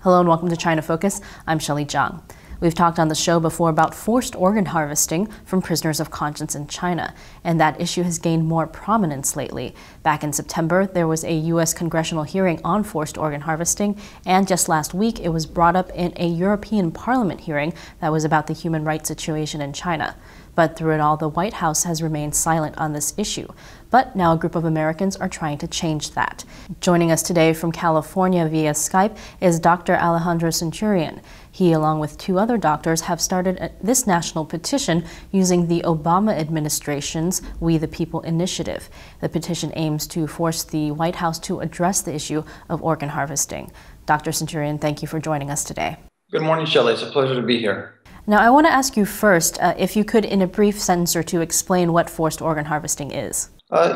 Hello and welcome to China Focus. I'm Shelley Zhang. We've talked on the show before about forced organ harvesting from prisoners of conscience in China, and that issue has gained more prominence lately. Back in September, there was a US Congressional hearing on forced organ harvesting, and just last week it was brought up in a European Parliament hearing that was about the human rights situation in China. But through it all, the White House has remained silent on this issue. But now a group of Americans are trying to change that. Joining us today from California via Skype is Dr. Alejandro Centurion. He, along with two other doctors, have started this national petition using the Obama administration's We the People initiative. The petition aims to force the White House to address the issue of organ harvesting. Dr. Centurion, thank you for joining us today. Good morning, Shelley. It's a pleasure to be here. Now, I want to ask you first, if you could, in a brief sentence or two, explain what forced organ harvesting is.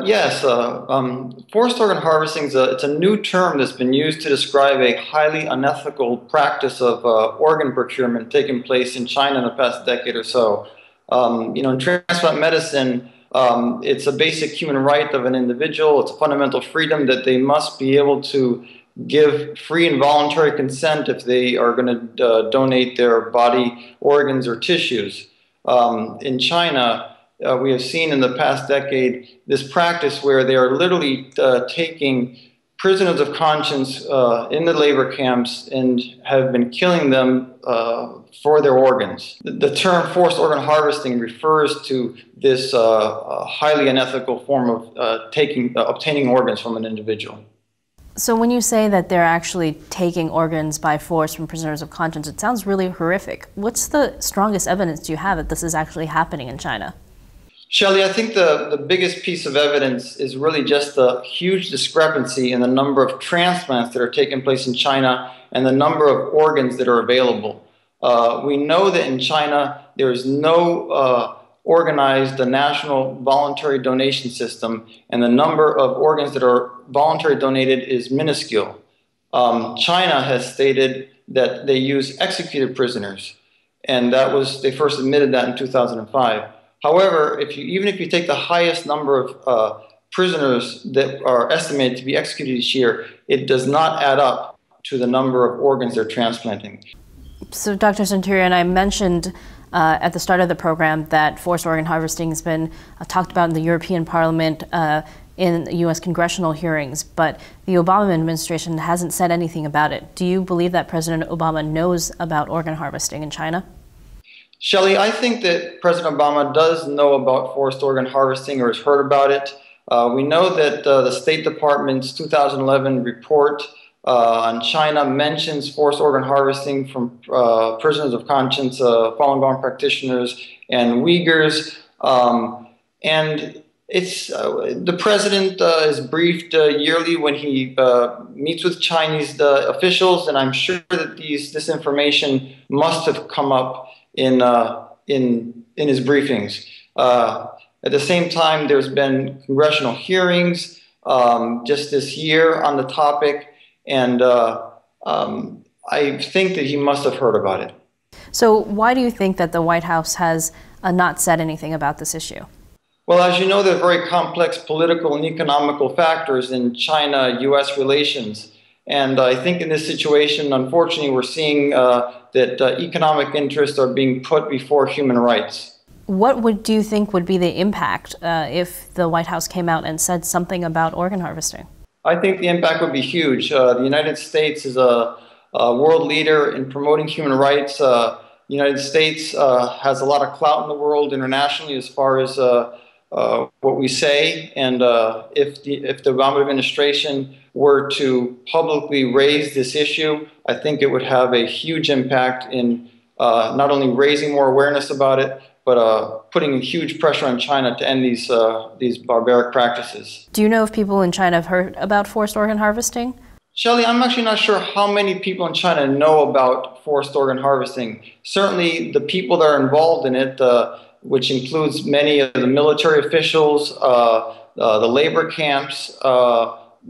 Yes, forced organ harvesting it's a new term that's been used to describe a highly unethical practice of organ procurement taking place in China in the past decade or so. In transplant medicine, it's a basic human right of an individual. It's a fundamental freedom that they must be able to give free and voluntary consent if they are going to donate their body organs or tissues. In China, we have seen in the past decade this practice where they are literally taking prisoners of conscience in the labor camps and have been killing them for their organs. The term forced organ harvesting refers to this highly unethical form of obtaining organs from an individual. So when you say that they're actually taking organs by force from prisoners of conscience, it sounds really horrific. What's the strongest evidence you have that this is actually happening in China? Shelley, I think the biggest piece of evidence is really just the huge discrepancy in the number of transplants that are taking place in China and the number of organs that are available. We know that in China there is no organized national voluntary donation system, and the number of organs that are voluntarily donated is minuscule. China has stated that they use executed prisoners, and they first admitted that in 2005. However, even if you take the highest number of prisoners that are estimated to be executed each year, it does not add up to the number of organs they're transplanting. So, Dr. Centurion, I mentioned at the start of the program that forced organ harvesting has been talked about in the European Parliament in US Congressional hearings, but the Obama administration hasn't said anything about it. Do you believe that President Obama knows about organ harvesting in China? Shelley, I think that President Obama does know about forced organ harvesting or has heard about it. We know that the State Department's 2011 report on China mentions forced organ harvesting from prisoners of conscience, Falun Gong practitioners, and Uyghurs. And the president is briefed yearly when he meets with Chinese officials, and I'm sure that this information must have come up in his briefings. At the same time, there's been congressional hearings just this year on the topic, and I think that he must have heard about it. So why do you think that the White House has not said anything about this issue? Well, as you know, there are very complex political and economical factors in China-US relations. And I think in this situation, unfortunately, we're seeing that economic interests are being put before human rights. What do you think would be the impact if the White House came out and said something about organ harvesting? I think the impact would be huge. The United States is a world leader in promoting human rights. The United States has a lot of clout in the world internationally as far as what we say. And if the Obama administration were to publicly raise this issue, I think it would have a huge impact in not only raising more awareness about it, but putting huge pressure on China to end these barbaric practices. Do you know if people in China have heard about forced organ harvesting? Shelley, I'm actually not sure how many people in China know about forced organ harvesting. Certainly the people that are involved in it, which includes many of the military officials, the labor camps,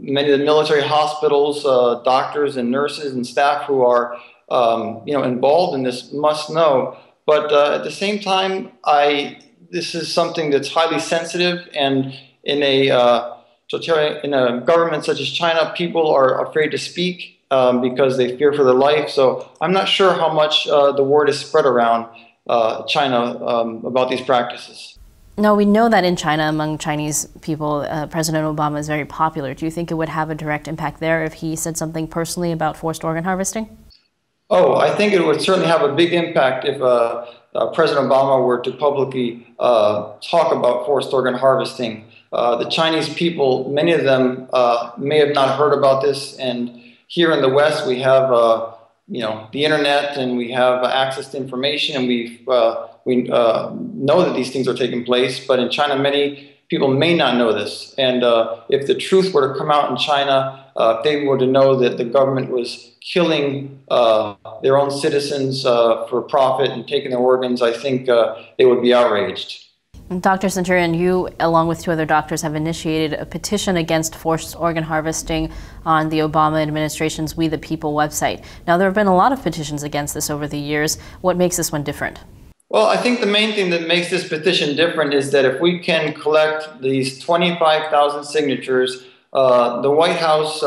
many of the military hospitals, doctors and nurses and staff who are involved in this must know. But at the same time, this is something that's highly sensitive, and in a government such as China, people are afraid to speak. because they fear for their life. So I'm not sure how much the word is spread around China about these practices. No, we know that in China, among Chinese people, President Obama is very popular. Do you think it would have a direct impact there if he said something personally about forced organ harvesting? Oh, I think it would certainly have a big impact if President Obama were to publicly talk about forced organ harvesting. The Chinese people, many of them may have not heard about this, and here in the West we have the internet, and we have access to information, and we know that these things are taking place. But in China, many people may not know this, and if the truth were to come out in China, if they were to know that the government was killing their own citizens for profit and taking their organs, I think they would be outraged. Dr. Centurion, you, along with 2 other doctors, have initiated a petition against forced organ harvesting on the Obama administration's We the People website. Now, there have been a lot of petitions against this over the years. What makes this one different? Well, I think the main thing that makes this petition different is that if we can collect these 25,000 signatures, the White House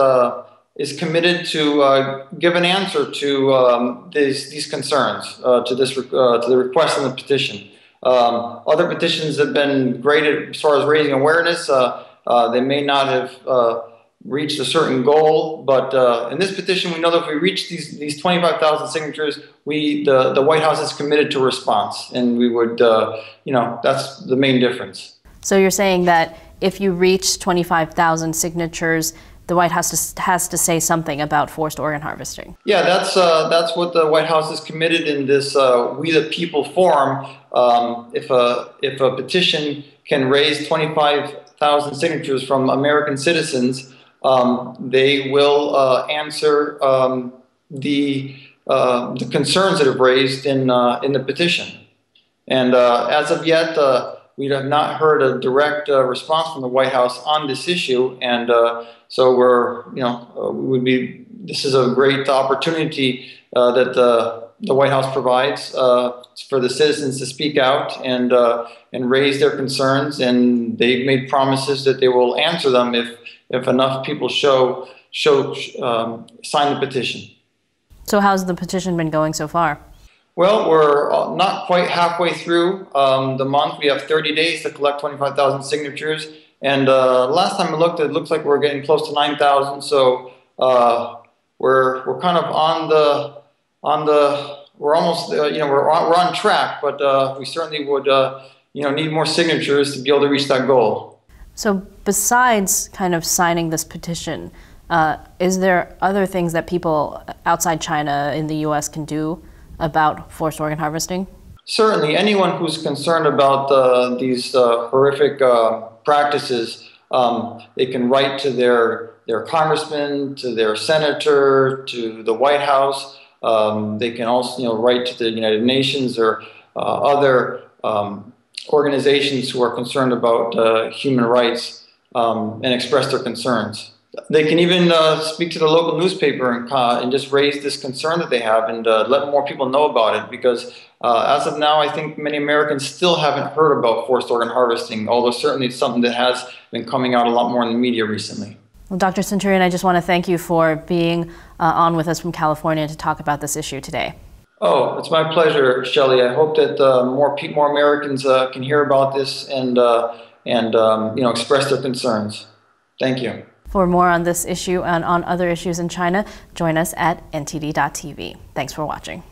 is committed to give an answer to these concerns, to the request in the petition. Other petitions have been great as far as raising awareness. They may not have reached a certain goal, but in this petition, we know that if we reach these 25,000 signatures, the White House is committed to response, and we would, that's the main difference. So you're saying that if you reach 25,000 signatures, the White House has to say something about forced organ harvesting. Yeah, that's what the White House is committed in this We the People forum. If a petition can raise 25,000 signatures from American citizens, they will answer the concerns that have raised in the petition. And as of yet, we have not heard a direct response from the White House on this issue, and so this is a great opportunity that the White House provides for the citizens to speak out and raise their concerns, and they've made promises that they will answer them if enough people sign the petition. So how's the petition been going so far? Well, we're not quite halfway through the month. We have 30 days to collect 25,000 signatures. And last time I looked, it looks like we're getting close to 9,000. So we're kind of we're almost, we're on track. But we certainly would, need more signatures to be able to reach that goal. So besides kind of signing this petition, is there other things that people outside China in the U.S. can do about forced organ harvesting? Certainly, anyone who's concerned about these horrific practices, they can write to their congressman, to their senator, to the White House. They can also, write to the United Nations or other organizations who are concerned about human rights and express their concerns. They can even speak to the local newspaper and just raise this concern that they have and let more people know about it, because as of now, I think many Americans still haven't heard about forced organ harvesting, although certainly it's something that has been coming out a lot more in the media recently. Well, Dr. Centurion, I just want to thank you for being on with us from California to talk about this issue today. Oh, it's my pleasure, Shelley. I hope that more Americans can hear about this and express their concerns. Thank you. For more on this issue and on other issues in China, join us at ntd.tv. Thanks for watching.